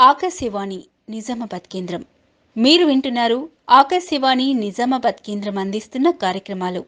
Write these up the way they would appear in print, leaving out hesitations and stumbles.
ఆకాశవాణి నిజామాబాద్ కేంద్రం. మీరు వింటున్నారు ఆకాశవాణి నిజామాబాద్ కేంద్రం అందిస్తున్న కార్యక్రమాలు.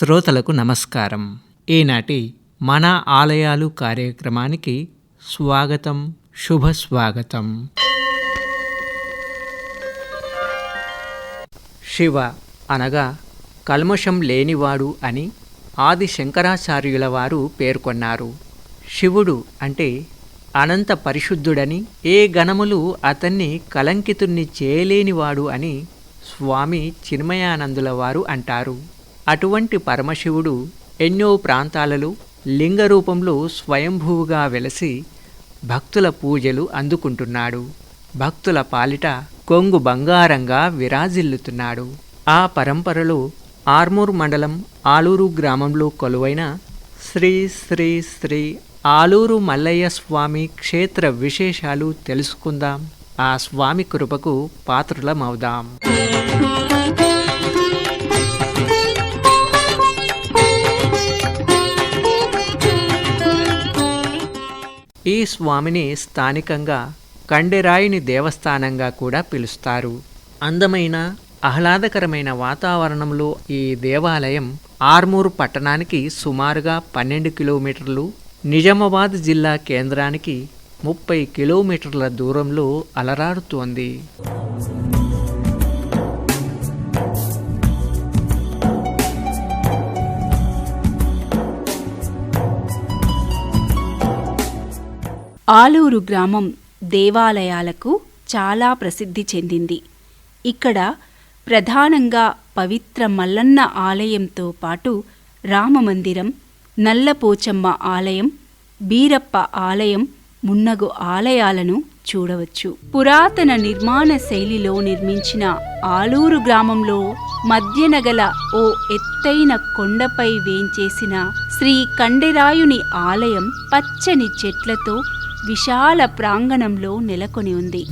శ్రోతలకు నమస్కారం. ఈనాటి మన ఆలయాలు కార్యక్రమానికి స్వాగతం, శుభస్వాగతం. శివ అనగా కల్మషం లేనివాడు అని ఆది శంకరాచార్యుల వారు పేర్కొన్నారు. శివుడు అంటే అనంత పరిశుద్ధుడని, ఏ గణములు అతన్ని కలంకితుణ్ణి చేయలేనివాడు అని స్వామి చిన్మయానందుల వారు అంటారు. అటువంటి పరమశివుడు ఎన్నో ప్రాంతాలలో లింగ రూపంలో స్వయంభూగా వెలసి భక్తుల పూజలు అందుకుంటున్నాడు. భక్తుల పాలిట కొంగు బంగారంగా విరాజిల్లుతున్నాడు. ఆ పరంపరలో ఆర్మూర్ మండలం ఆలూరు గ్రామంలో కొలువైన శ్రీ శ్రీ శ్రీ ఆలూరు మల్లయ్య స్వామి క్షేత్ర విశేషాలు తెలుసుకుందాం. ఆ స్వామి కృపకు పాత్రులమవుదాం. ఈ స్వామిని స్థానికంగా కండెరాయుని దేవస్థానంగా కూడా పిలుస్తారు. అందమైన ఆహ్లాదకరమైన వాతావరణంలో ఈ దేవాలయం ఆర్మూరు పట్టణానికి సుమారుగా 12 కిలోమీటర్లు, నిజామాబాద్ జిల్లా కేంద్రానికి 30 కిలోమీటర్ల దూరంలో అలరారుతోంది. ఆలూరు గ్రామం దేవాలయాలకు చాలా ప్రసిద్ధి చెందింది. ఇక్కడ ప్రధానంగా పవిత్ర మల్లన్న ఆలయంతో పాటు రామమందిరం, నల్లపోచమ్మ ఆలయం, బీరప్ప ఆలయం మున్నగు ఆలయాలను చూడవచ్చు. పురాతన నిర్మాణ శైలిలో నిర్మించిన ఆలూరు గ్రామంలో మధ్యనగల ఓ ఎత్తైన కొండపై వేంచేసిన శ్రీ కండెరాయుని ఆలయం పచ్చని చెట్లతో విశాల ప్రాంగణంలో నెలకొని ఉంది.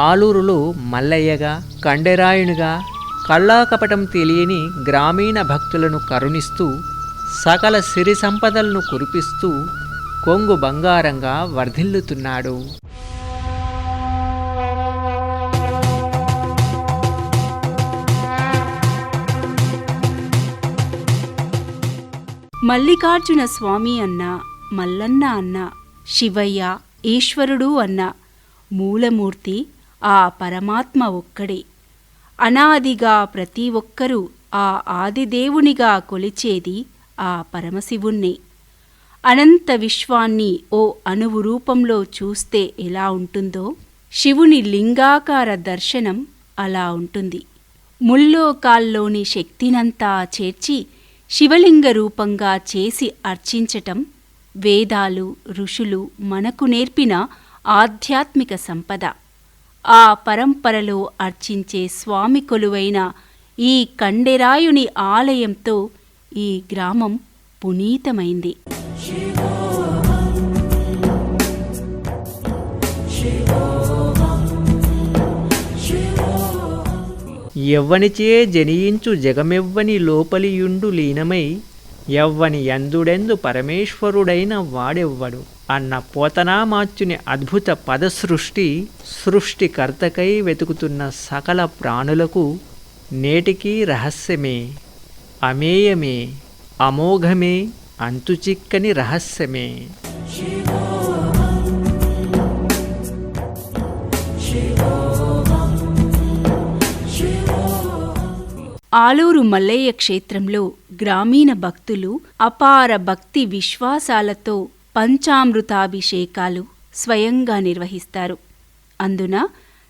ఆలూరులో మల్లయ్యగా, కండెరాయునిగా కళ్ళాకపటం తెలియని గ్రామీణ భక్తులను కరుణిస్తూ సకల సిరి సంపదలను కురిపిస్తూ కొంగు బంగారంగా వర్ధిల్లుతున్నాడు. మల్లికార్జున స్వామి అన్న, మల్లన్న అన్న, శివయ్య, ఈశ్వరుడు అన్న మూలమూర్తి ఆ పరమాత్మ ఒక్కడే. అనాదిగా ప్రతి ఒక్కరూ ఆ ఆదిదేవునిగా కొలిచేది ఆ పరమశివుణ్ణి. అనంత విశ్వాన్ని ఓ అణువు రూపంలో చూస్తే ఎలా ఉంటుందో శివుని లింగాకార దర్శనం అలా ఉంటుంది. ముల్లోకాల్లోని శక్తినంతా చేర్చి శివలింగ రూపంగా చేసి అర్చించటం వేదాలు, ఋషులు మనకు నేర్పిన ఆధ్యాత్మిక సంపద. ఆ పరంపరలో అర్చించే స్వామి కొలువైన ఈ కండెరాయుని ఆలయంతో ఈ గ్రామం పునీతమైంది. ఎవ్వనిచే జనియించు జగమెవ్వని లోపలియుండు లీనమై ఎవ్వని యందుడెందు పరమేశ్వరుడైన వాడెవ్వడు అన్న పోతనామాచ్యుని అద్భుత పదసృష్టి సృష్టికర్తకై వెతుకుతున్న సకల ప్రాణులకు నేటికీ రహస్యమే, అమేయమే, అమోఘమే, అంతుచిక్కని రహస్యమే. ఆలూరు మల్లయ్య క్షేత్రంలో గ్రామీణ భక్తులు అపార భక్తి విశ్వాసాలతో పంచామృతాభిషేకాలు స్వయంగా నిర్వహిస్తారు. అందున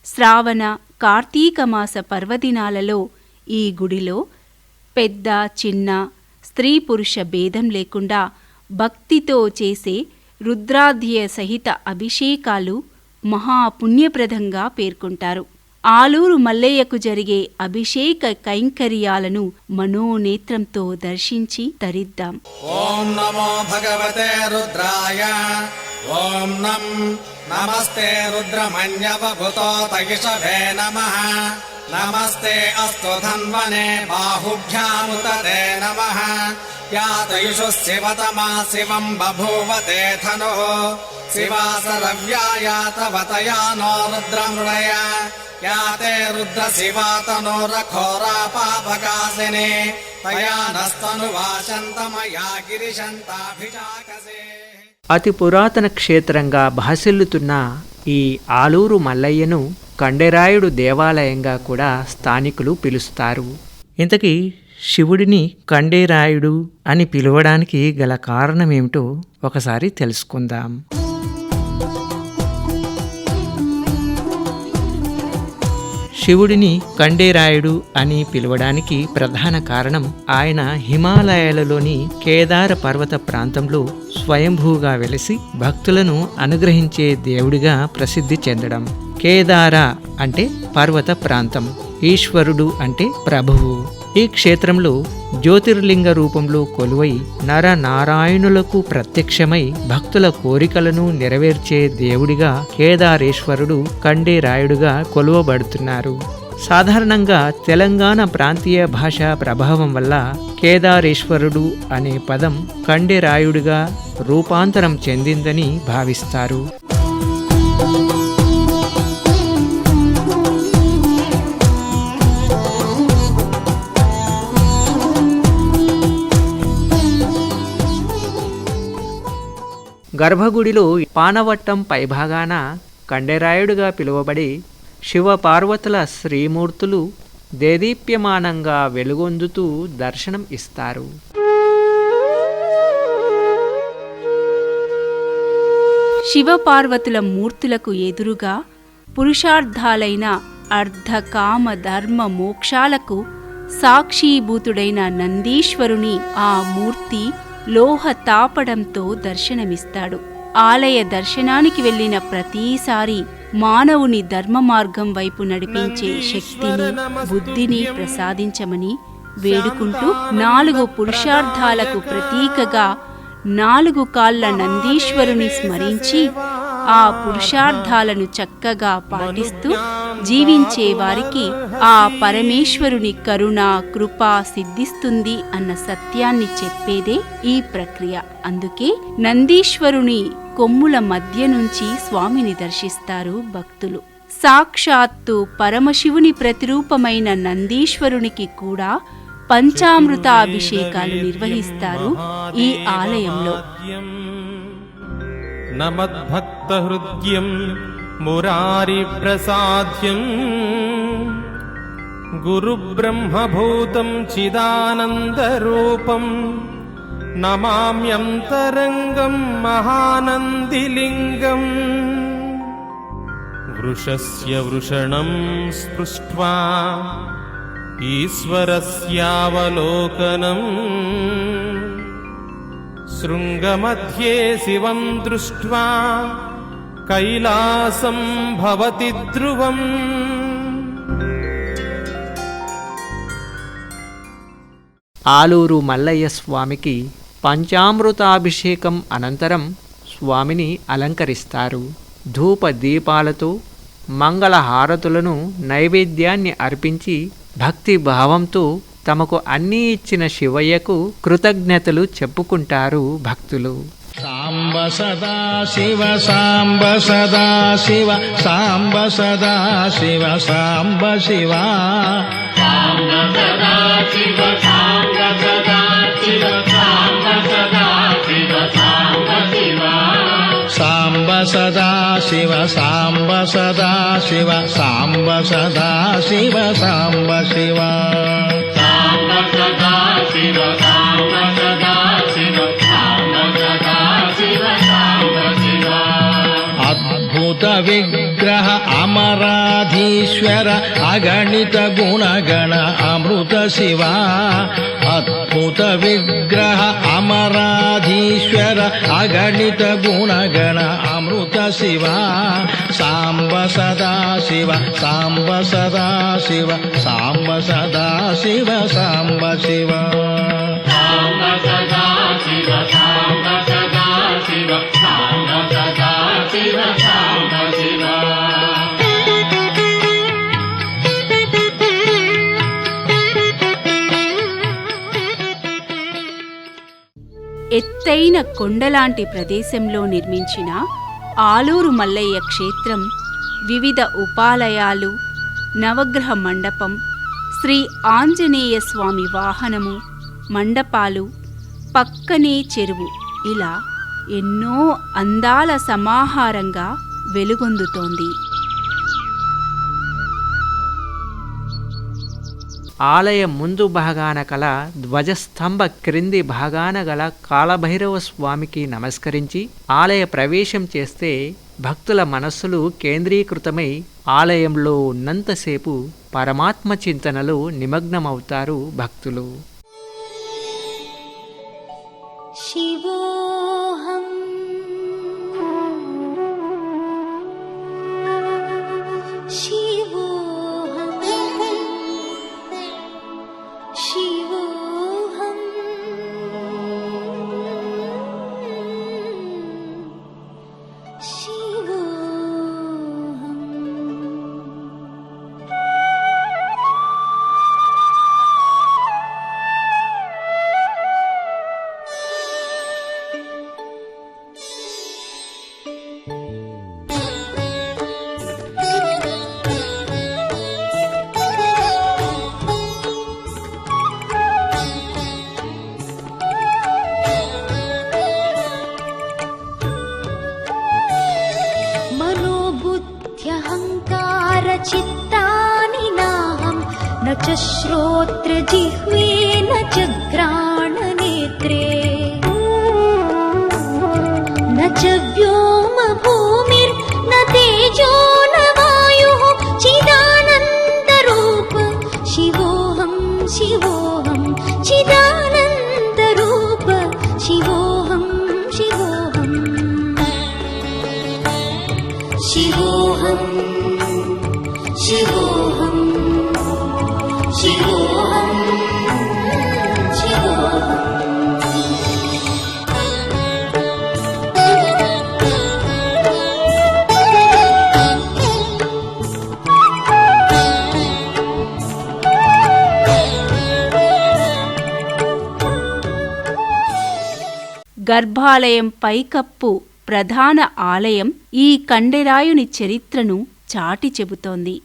శ్రావణ, కార్తీక మాస పర్వదినాలలో ఈ గుడిలో పెద్ద, చిన్న, స్త్రీ పురుష భేదం లేకుండా భక్తితో చేసే రుద్రాధ్యయ సహిత అభిషేకాలు మహాపుణ్యప్రదంగా పేర్కొంటారు. ఆలూరు మల్లయ్యకు జరిగే అభిషేక కైంకర్యాలను మనోనేత్రంతో దర్శించి తరిద్దాం. ఓం నమో భగవతే రుద్రాయ. ఓం నమస్తే రుద్రమన్యవభుతోతయిషభే నమః. నమస్తే అస్తు ధన్వనే బాహుభ్యాముతతే నమః. యాతయుషు శివతమా శివం బభూవతే ధనుః. శివాసరవ్యాయాతవతయా నో రుద్రమృడయ. యాతే రుద్ర శివాతనోరఘోరా పాపకాసిని. తయా నస్తనువాశంతమయా గిరిశంతాభిషాకసే. అతి పురాతన క్షేత్రంగా భాసిల్లుతున్న ఈ ఆలూరు మల్లయ్యను కండెరాయుడు దేవాలయంగా కూడా స్థానికులు పిలుస్తారు. ఇంతకీ శివుడిని కండేరాయుడు అని పిలవడానికి గల కారణమేమిటో ఒకసారి తెలుసుకుందాం. శివుడిని కండేరాయుడు అని పిలవడానికి ప్రధాన కారణం ఆయన హిమాలయాలలోని కేదార పర్వత ప్రాంతంలో స్వయంభూగా వెలిసి భక్తులను అనుగ్రహించే దేవుడిగా ప్రసిద్ధి చెందడం. కేదార అంటే పర్వత ప్రాంతం, ఈశ్వరుడు అంటే ప్రభువు. ఈ క్షేత్రంలో జ్యోతిర్లింగ రూపంలో కొలువై నరనారాయణులకు ప్రత్యక్షమై భక్తుల కోరికలను నెరవేర్చే దేవుడిగా కేదారేశ్వరుడు కండేరాయుడుగా కొలువబడుతున్నారు. సాధారణంగా తెలంగాణ ప్రాంతీయ భాషా ప్రభావం వల్ల కేదారేశ్వరుడు అనే పదం కండేరాయుడుగా రూపాంతరం చెందిందని భావిస్తారు. గర్భగుడిలో పానవట్టం పైభాగాన కండేరాయుడుగా పిలువబడి శివపార్వతుల శ్రీమూర్తులు దేదీప్యమానంగా వెలుగొందుతూ దర్శనం ఇస్తారు. శివపార్వతుల మూర్తులకు ఎదురుగా పురుషార్థాలైన అర్ధకామ ధర్మ మోక్షాలకు సాక్షీభూతుడైన నందీశ్వరుని ఆ మూర్తి లోహ తాపడంతో దర్శనమిస్తాడు. ఆలయ దర్శనానికి వెళ్లిన ప్రతిసారి మానవుని ధర్మ మార్గం వైపు నడిపించే శక్తిని, బుద్ధిని ప్రసాదించమని వేడుకుంటూ 4 పురుషార్థాలకు ప్రతీకగా 4 కాళ్ల నందీశ్వరుని స్మరించి ఆ పురుషార్థాలను చక్కగా పాటిస్తూ జీవించే వారికి ఆ పరమేశ్వరుని కరుణ, కృప సిద్ధిస్తుంది అన్న సత్యాన్ని చెప్పేదే ఈ ప్రక్రియ. అందుకే నందీశ్వరుని కొమ్ముల మధ్య నుంచి స్వామిని దర్శిస్తారు భక్తులు. సాక్షాత్తు పరమశివుని ప్రతిరూపమైన నందీశ్వరునికి కూడా పంచామృతాభిషేకాలు నిర్వహిస్తారు ఈ ఆలయంలో. నమద్భక్తహృద్యం మురారిప్రసాద్యం గురుబ్రహ్మభూతం చిదానందరూపం నమామ్యంతరంగం మహానందిలింగం. వృషస్య వృషణం స్పృష్ట్వా ఈశ్వరస్యావలోకనం శృంగమధ్యే శివం దృష్ట్వా కైలాసం భవతి ధ్రువం. ఆలూరు మల్లయ్య స్వామికి పంచామృతాభిషేకం అనంతరం స్వామిని అలంకరిస్తారు. ధూప దీపాలతో మంగళహారతులను నైవేద్యాన్ని అర్పించి భక్తి భావంతో తమకు అన్నీ ఇచ్చిన శివయ్యకు కృతజ్ఞతలు చెప్పుకుంటారు భక్తులు. సాంబ సదా శివ సాంబ సదా శివ సాంబ సదా శివ సాంబ శివ సాంబ సదా శివ సాంబ సదా శివ సాంబ సదా శివ సాంబ శివ సాంబ సదా శివ సాంబ సదా శివ సాంబ సదా శివ సాంబ శివ. అమరాధీశ్వర అగణిత గుణగణ అమృత శివ అద్భుత విగ్రహ అమరాధీశ్వర అగణిత గుణగణ అమృత శివ సాంబ సదా శివ సాంబ సదా శివ సాంబ సదా శివ సాంబ శివ ఎత్తైన కొండలాంటి ప్రదేశంలో నిర్మించిన ఆలూరు మల్లయ్య క్షేత్రం వివిధ ఉపాలయాలు, నవగ్రహ మండపం, శ్రీ ఆంజనేయ స్వామి వాహనము, మండపాలు, పక్కనే చెరువు ఇలా ఎన్నో అందాల సమాహారంగా వెలుగొందుతోంది. ఆలయం ముందు భాగాన కల ధ్వజస్తంభ క్రింది భాగాన గల కాళభైరవ స్వామికి నమస్కరించి ఆలయ ప్రవేశం చేస్తే భక్తుల మనస్సులు కేంద్రీకృతమై ఆలయంలో ఉన్నంతసేపు పరమాత్మ చింతనలో నిమగ్నమవుతారు భక్తులు. శివోహం శివోహం శివోహం శివోహం. चित्तानि नाहं न च श्रोत्रजिह्वे न च घ्राणनेत्रे न च व्योमभूमिर्न तेजो न वायुः चिदानन्दरूप शिवोऽहं शिवोऽहं चिदानन्दरूप शिवोऽहं शिवोऽहं शिवोऽहं शिवोऽहं शिवोऽहं शिवोऽहम्. గర్భాలయం పైకప్పు ప్రధాన ఆలయం ఈ కండెరాయుని చరిత్రను చాటి చెబుతోంది.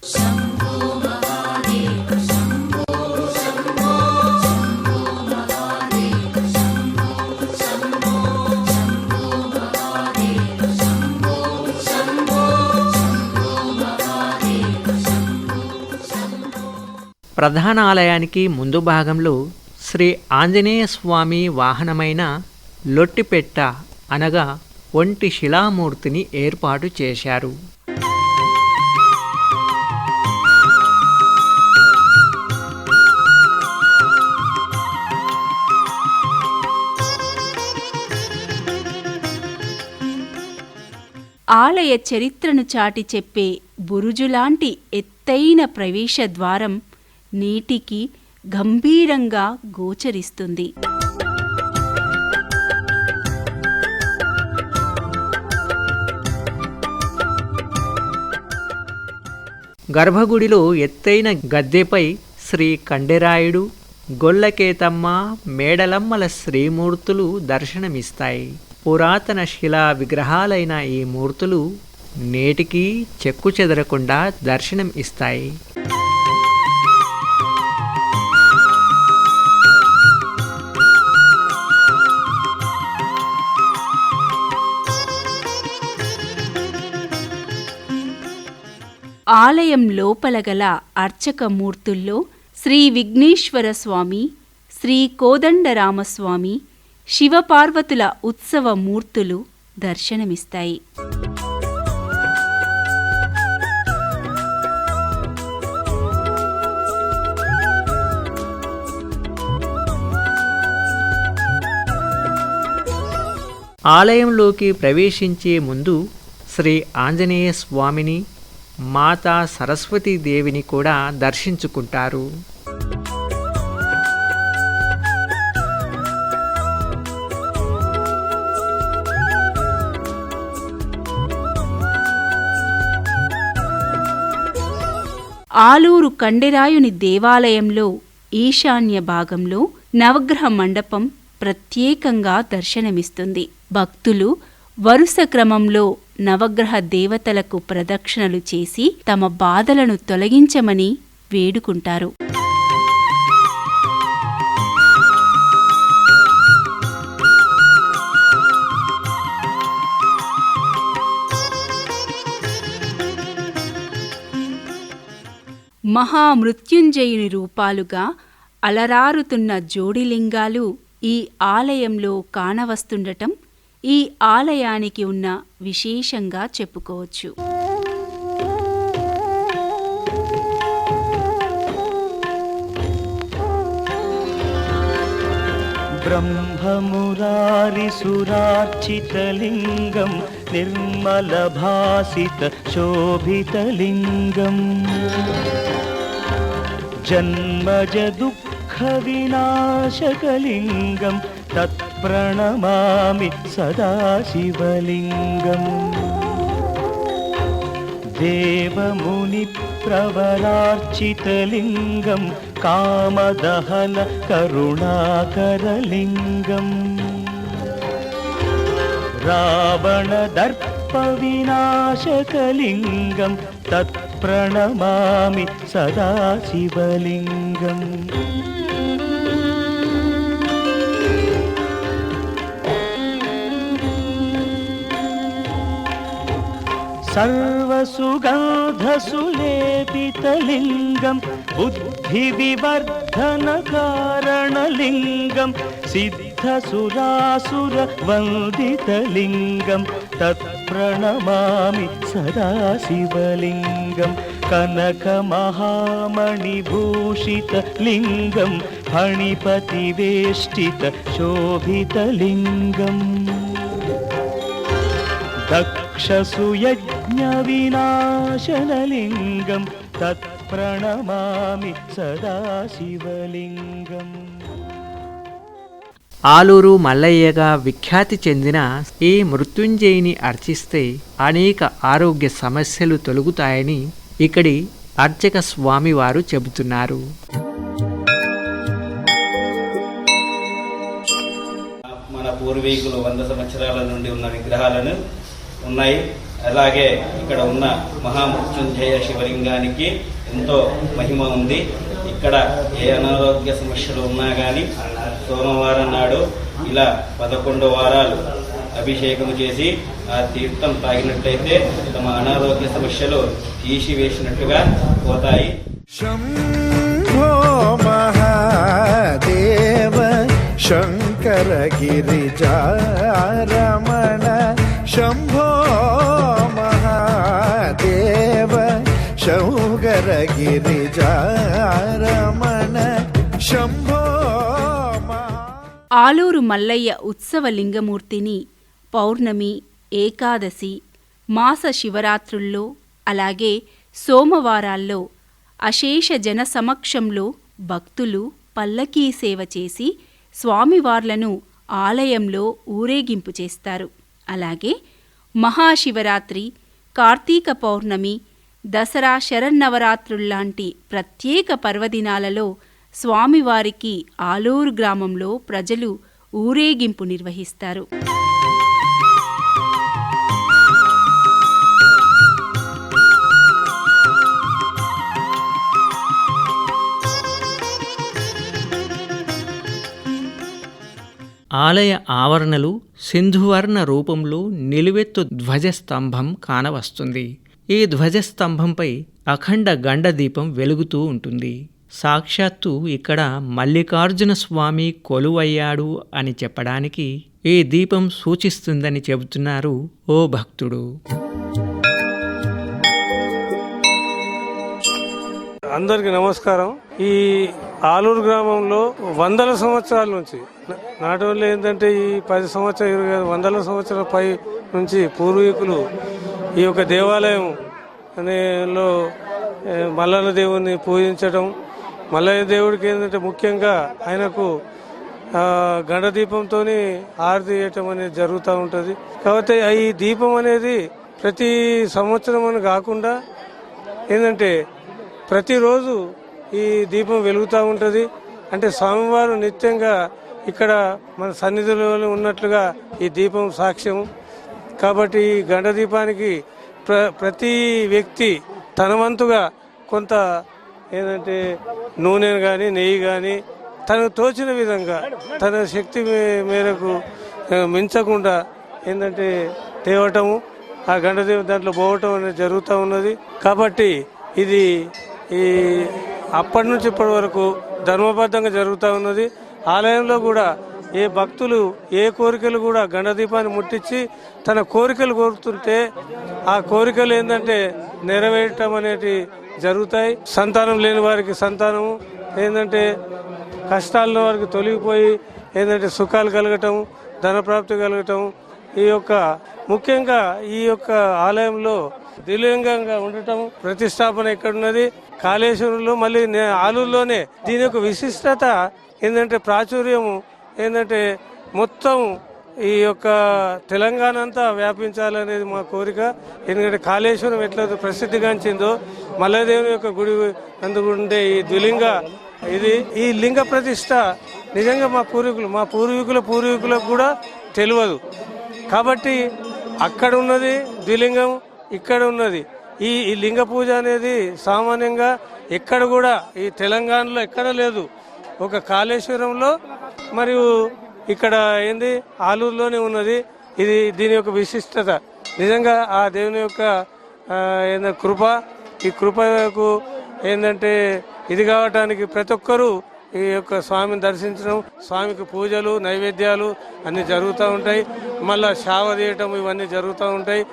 ప్రధాన ఆలయానికి ముందు భాగంలో శ్రీ ఆంజనేయ స్వామి వాహనమైన లొట్టిపెట్ట అనగా ఒంటి శిలామూర్తిని ఏర్పాటు చేశారు. ఆలయ చరిత్రను చాటి చెప్పే బురుజులాంటి ఎత్తైన ప్రవేశ ద్వారం నేటికి గంభీరంగా గోచరిస్తుంది. గర్భగుడిలో ఎత్తైన గద్దెపై శ్రీ కండెరాయుడు, గొల్లకేతమ్మ, మేడలమ్మల శ్రీమూర్తులు దర్శనమిస్తాయి. పురాతన శిలా విగ్రహాలైన ఈ మూర్తులు నేటికీ చెక్కు చెదరకుండా దర్శనం ఇస్తాయి. ఆలయం లోపల గల అర్చకమూర్తుల్లో శ్రీ విఘ్నేశ్వర స్వామి, శ్రీ కోదండరామస్వామి, శివపార్వతుల ఉత్సవ మూర్తులు దర్శనమిస్తాయి. ఆలయంలోకి ప్రవేశించే ముందు శ్రీ ఆంజనేయ స్వామిని, మాతా సరస్వతీదేవిని కూడా దర్శించుకుంటారు. ఆలూరు కండెరాయుని దేవాలయంలో ఈశాన్య భాగంలో నవగ్రహ మండపం ప్రత్యేకంగా దర్శనమిస్తుంది. భక్తులు వరుస క్రమంలో నవగ్రహ దేవతలకు ప్రదక్షిణలు చేసి తమ బాధలను తొలగించమని వేడుకుంటారు. మహామృత్యుంజయుని రూపాలుగా అలరారుతున్న జోడిలింగాలు ఈ ఆలయంలో కానవస్తుండటం ఈ ఆలయానికి ఉన్న విశేషంగా చెప్పుకోవచ్చు. బ్రహ్మమురారిసురార్చితలింగం నిర్మలభాసిత శోభితలింగం జన్మజ దుఃఖ వినాశకలింగం తత్ప్రణమామి సదాశివలింగం దేవముని ప్రవరార్చితలింగం కామదహన కరుణాకరలింగం రావణ దర్ప వినాశకలింగం తత్ప్రణమామి సదాశివలింగం సర్వసుగంధసులేపితలింగం బుద్ధివివర్ధనకారణలింగం సిద్ధసురాసుర వందితలింగం తత్ప్రణమామి సదాశివలింగం కనకమహామణిభూషితలింగం ఫణిపతివేష్టిత శోభితలింగం దక్షసుయజ్ఞవినాశనలింగం తత్ప్రణమామి సదాశివలింగం. ఆలూరు మల్లయ్యగా విఖ్యాతి చెందిన ఈ మృత్యుంజయుని అర్చిస్తే అనేక ఆరోగ్య సమస్యలు తొలగుతాయని ఇక్కడి అర్చక స్వామివారు చెబుతున్నారు. మన పూర్వీకులు 100 సంవత్సరాల నుండి ఉన్న విగ్రహాలను ఉన్నాయి. అలాగే ఇక్కడ ఉన్న మహామృత్యుంజయ శివలింగానికి ఎంతో మహిమ ఉంది. ఇక్కడ ఏ అనారోగ్య సమస్యలు ఉన్నా కానీ సోమవారం నాడు ఇలా 11 వారాలు అభిషేకం చేసి ఆ తీర్థం తాగినట్లయితే తమ అనారోగ్య సమస్యలు తీసివేసినట్టుగా పోతాయి. శంభో మహాదేవ శంకర గిరిజారమణ శంభో మహాదేవ శంకర గిరిజారమణ శంభో. ఆలూరు మల్లయ్య ఉత్సవ లింగమూర్తిని పౌర్ణమి, ఏకాదశి, మాస శివరాత్రుల్లో అలాగే సోమవారాల్లో అశేష జన సమక్షంలో భక్తులు పల్లకీ సేవ చేసి స్వామివార్లను ఆలయంలో ఊరేగింపు చేస్తారు. అలాగే మహాశివరాత్రి, కార్తీక పౌర్ణమి, దసరా శరన్నవరాత్రుల్లాంటి ప్రత్యేక పర్వదినాలలో స్వామివారికి ఆలూరు గ్రామంలో ప్రజలు ఊరేగింపు నిర్వహిస్తారు. ఆలయ ఆవరణలు సింధువర్ణ రూపంలో నిలువెత్తు ధ్వజస్తంభం కానవస్తుంది. ఈ ధ్వజస్తంభంపై అఖండ గండదీపం వెలుగుతూ ఉంటుంది. సాక్షాత్తు ఇక్కడ మల్లికార్జున స్వామి కొలువయ్యాడు అని చెప్పడానికి ఈ దీపం సూచిస్తుందని చెబుతున్నారు ఓ భక్తుడు. అందరికీ నమస్కారం. ఈ ఆలూరు గ్రామంలో 100 సంవత్సరాల నుంచి నాట్ ఓన్లీ ఏంటంటే ఈ 10 సంవత్సరాలు 20 వందల సంవత్సరాల పై నుంచి పూర్వీకులు ఈ యొక్క దేవాలయం అనేలో మల్లన్న దేవుని పూజించడం, మల్లయ్య దేవుడికి ఏంటంటే ముఖ్యంగా ఆయనకు గండ దీపంతో ఆరతి చేయటం అనేది జరుగుతూ ఉంటుంది. కాబట్టి ఈ దీపం అనేది ప్రతి సంవత్సరం అని కాకుండా ఏంటంటే ప్రతిరోజు ఈ దీపం వెలుగుతూ ఉంటుంది. అంటే స్వామివారు నిత్యంగా ఇక్కడ మన సన్నిధిలో ఉన్నట్లుగా ఈ దీపం సాక్ష్యం. కాబట్టి ఈ గండ దీపానికి ప్రతి వ్యక్తి తన వంతుగా కొంత ఏంటంటే నూనె కానీ నెయ్యి కానీ తనకు తోచిన విధంగా తన శక్తి మేరకు మించకుండా ఏంటంటే తేవటము, ఆ గండదేవి దాంట్లో పోవటం అనేది జరుగుతూ ఉన్నది. కాబట్టి ఇది ఈ అప్పటి నుంచి ఇప్పటి వరకు ధర్మబద్ధంగా జరుగుతూ ఉన్నది. ఆలయంలో కూడా ఏ భక్తులు ఏ కోరికలు కూడా గండదీపాన్ని ముట్టించి తన కోరికలు కోరుతుంటే ఆ కోరికలు ఏంటంటే నెరవేరటం అనేటి జరుగుతాయి. సంతానం లేని వారికి సంతానము, ఏంటంటే కష్టాల్లో వారికి తొలగిపోయి ఏంటంటే సుఖాలు కలగటం, ధనప్రాప్తి కలగటం. ఈ యొక్క ముఖ్యంగా ఈ యొక్క ఆలయంలో దివ్యంగా ఉండటం, ప్రతిష్టాపన ఎక్కడున్నది కాళేశ్వరంలో, మళ్ళీ ఆలూరులోనే. దీని యొక్క విశిష్టత ఏంటంటే ప్రాచుర్యము ఏంటంటే మొత్తం ఈ యొక్క తెలంగాణ అంతా వ్యాపించాలనేది మా కోరిక. ఎందుకంటే కాళేశ్వరం ఎట్లా ప్రసిద్ధిగాంచిందో మల్లదేవుని యొక్క గుడి అందుకుంటే ఈ ద్విలింగ ఈ లింగ ప్రతిష్ట నిజంగా మా పూర్వీకులకు కూడా తెలియదు. కాబట్టి అక్కడ ఉన్నది ద్విలింగం, ఇక్కడ ఉన్నది ఈ లింగ పూజ అనేది సామాన్యంగా ఎక్కడ కూడా ఈ తెలంగాణలో ఎక్కడ లేదు. ఒక కాళేశ్వరంలో మరియు ఇక్కడ ఏంది ఆలూరులోనే ఉన్నది. ఇది దీని యొక్క విశిష్టత. నిజంగా ఆ దేవుని యొక్క కృప, ఈ కృపకు ఏంటంటే ఇది కావటానికి ప్రతి ఒక్కరూ ఈ యొక్క స్వామిని దర్శించడం, స్వామికి పూజలు నైవేద్యాలు అన్నీ జరుగుతూ ఉంటాయి. మళ్ళా శావ తీయటం ఇవన్నీ జరుగుతూ ఉంటాయి.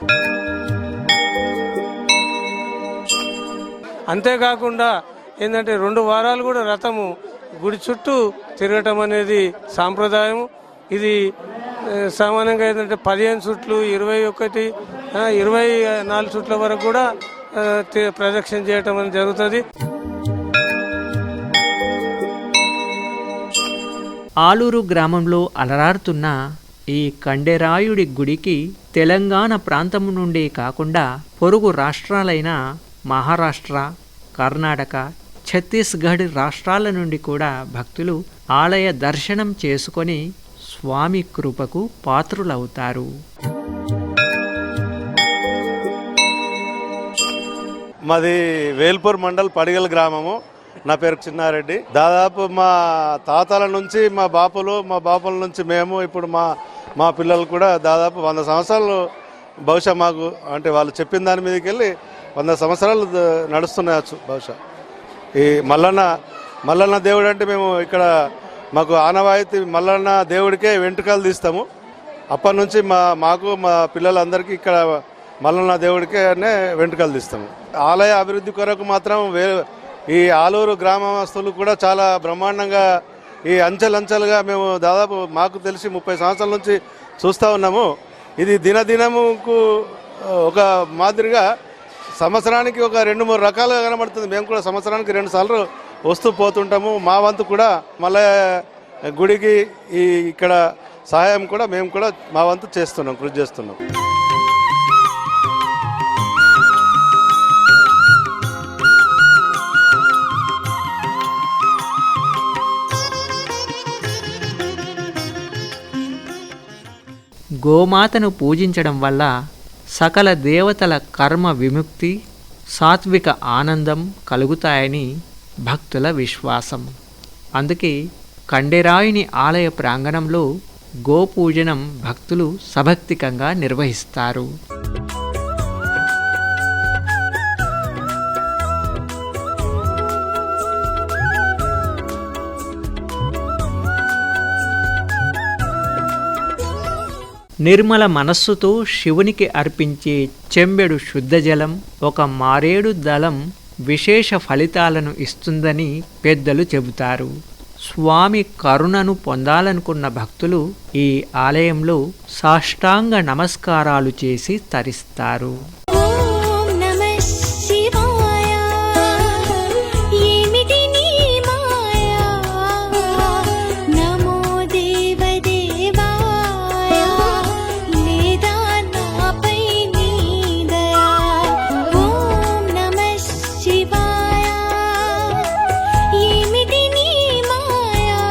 అంతేకాకుండా ఏంటంటే 2 వారాలు కూడా రథము గుడి చుట్టూ తిరగటం అనేది సాంప్రదాయం. ఇది సామాన్యంగా ఏంటంటే 15 చుట్లు, 21, 24 చుట్ల వరకు కూడా ప్రదక్షిణ చేయటం అనేది జరుగుతుంది. ఆలూరు గ్రామంలో అలరారుతున్న ఈ కండెరాయుడి గుడికి తెలంగాణ ప్రాంతం నుండి కాకుండా పొరుగు రాష్ట్రాలైన మహారాష్ట్ర, కర్ణాటక, ఛత్తీస్గఢ్ రాష్ట్రాల నుండి కూడా భక్తులు ఆలయ దర్శనం చేసుకొని స్వామి కృపకు పాత్రులవుతారు. మాది వేల్పూర్ మండల్ పడిగల్ గ్రామము. నా పేరు చిన్నారెడ్డి. దాదాపు మా తాతల నుంచి మా బాపుల నుంచి మేము ఇప్పుడు మా పిల్లలు కూడా దాదాపు 100 సంవత్సరాలు బహుశా మాకు అంటే వాళ్ళు చెప్పిన దాని మీదకి వెళ్ళి 100 సంవత్సరాలు నడుస్తున్నాయచ్చు బహుశా. ఈ మల్లన్న దేవుడు అంటే మేము ఇక్కడ మాకు ఆనవాయితీ మల్లన్న దేవుడికే వెంట్రుకలు తీస్తాము. అప్పటి నుంచి మాకు మా పిల్లలందరికీ ఇక్కడ మల్లన్న దేవుడికే వెంట్రుకలు తీస్తాము. ఆలయ అభివృద్ధి కొరకు మాత్రం ఈ ఆలూరు గ్రామస్తులు కూడా చాలా బ్రహ్మాండంగా ఈ అంచెలంచెలుగా మేము దాదాపు మాకు తెలిసి 30 సంవత్సరాల నుంచి చూస్తూ ఉన్నాము. ఇది దినదినముకు ఒక మాదిరిగా సంవత్సరానికి ఒక 2-3 రకాలుగా కనబడుతుంది. మేము కూడా సంవత్సరానికి 2 సార్లు వస్తూ పోతుంటాము. మా వంతు కూడా మళ్ళీ గుడికి ఇక్కడ సహాయం కూడా మేము కూడా మా వంతు చేస్తున్నాం, కృషి చేస్తున్నాం. గోమాతను పూజించడం వల్ల సకల దేవతల కర్మ విముక్తి, సాత్విక ఆనందం కలుగుతాయని భక్తుల విశ్వాసం. అందుకే కండెరాయుని ఆలయ ప్రాంగణంలో గోపూజనం భక్తులు సభక్తికంగా నిర్వహిస్తారు. నిర్మల మనస్సుతో శివునికి అర్పించే చెంబెడు శుద్ధజలం, ఒక మారేడు దళం విశేష ఫలితాలను ఇస్తుందని పెద్దలు చెబుతారు. స్వామి కరుణను పొందాలనుకున్న భక్తులు ఈ ఆలయంలో సాష్టాంగ నమస్కారాలు చేసి తరిస్తారు. ఓం నమః శివాయ ఏమిటి నీ మాయా నమో దేవదేవాయ లేదా నాపై నీ దయా ఓం నమః శివాయ ఏమిటి నీ మాయా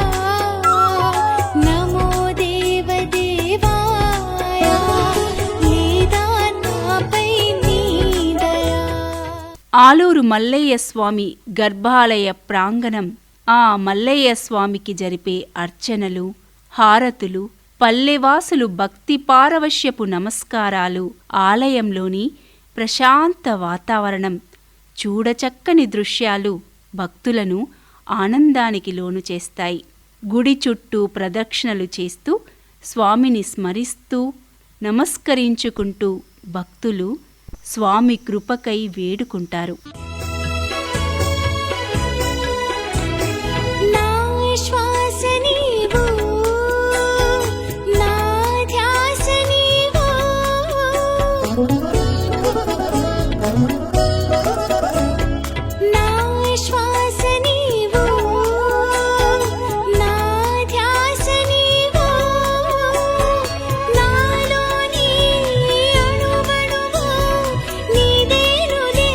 నమో దేవదేవాయ లేదా నాపై నీ దయా. ఆలూరు మల్లయ్య స్వామి గర్భాలయ ప్రాంగణం ఆ మల్లయ్య స్వామికి జరిపే అర్చనలు, హారతులు, పల్లెవాసులు భక్తి పారవశ్యపు నమస్కారాలు, ఆలయంలోని ప్రశాంత వాతావరణం, చూడచక్కని దృశ్యాలు భక్తులను ఆనందానికి లోను చేస్తాయి. గుడి చుట్టూ ప్రదక్షిణలు చేస్తూ స్వామిని స్మరిస్తూ నమస్కరించుకుంటూ భక్తులు స్వామి కృపకై వేడుకుంటారు. నా శ్వాస నీవు నా ధ్యాస నీవు నా శ్వాస నీవు నా ధ్యాస నీవు నాలోని అణువణువు నీదేనులే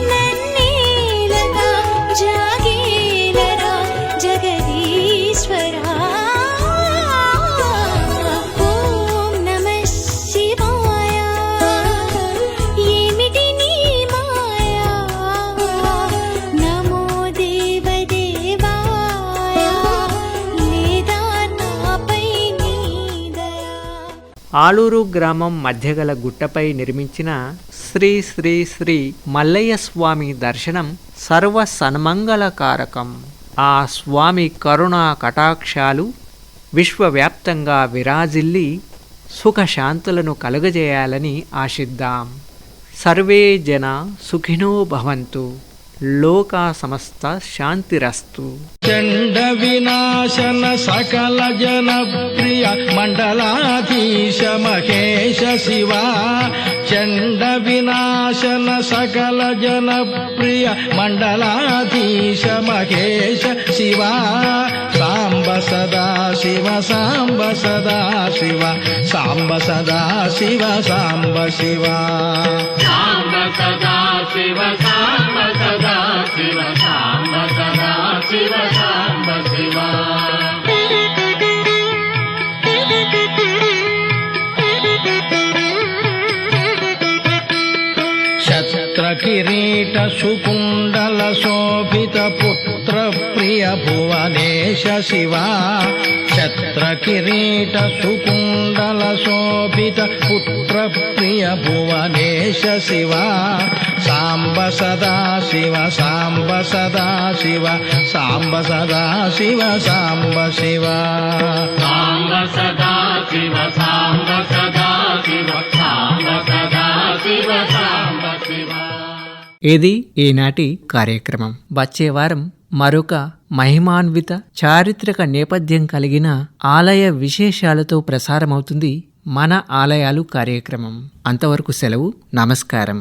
నన్నేలగా జాగేలరా జగదీశ్వరా. ఓం నమః శివాయ ఏమిటి నీ మాయా నమో దేవదేవాయ లేదా నాపై నీ దయా. ఆలూరు గ్రామం మధ్యగల గుట్టపై నిర్మించిన శ్రీ శ్రీ శ్రీ మల్లయ్య స్వామి దర్శనం సర్వ సన్మంగళకారకం. ఆ స్వామి కరుణా కటాక్షాలు విశ్వవ్యాప్తంగా విరాజిల్లి సుఖశాంతులను కలుగజేయాలని ఆశిద్దాం. సర్వే జన సుఖినో భవంతు. లోకా సమస్త శాంతిరస్తు. చండ వినాశన సకల జన ప్రియ మండలాధీశ మహేశ శివ. చండ వినాశన సకల జన ప్రియ మండలాధీశ మహేశ శివ. సాంబ సదా శివ సాంబ సదా శివ సాంబ సదా శివ సాంబ శివ. సాంబ సదా శివ సాంబ సదా శివ సాంబ సదా శివ సాంబ శివ. శత్ర కిరీట సుకుండల శోభిత పుత్ర ప్రియ భువనేశ శివ. ఛత్ర కిరీట సుకుండల శోభిత పుత్ర ప్రియ భువనేశ శివ. సాంబ సదా శివ సాంబ సదా శివ సాంబ సదా శివ సాంబ శివ. సాంబ సదా శివ సాంబ సదా శివ సాంబ సదా శివ సాంబ శివ. ఇది ఈనాటి కార్యక్రమం. వచ్చే వారం మరొక మహిమాన్విత చారిత్రక నేపథ్యం కలిగిన ఆలయ విశేషాలతో ప్రసారమవుతుంది మన ఆలయాలు కార్యక్రమం. అంతవరకు సెలవు. నమస్కారం.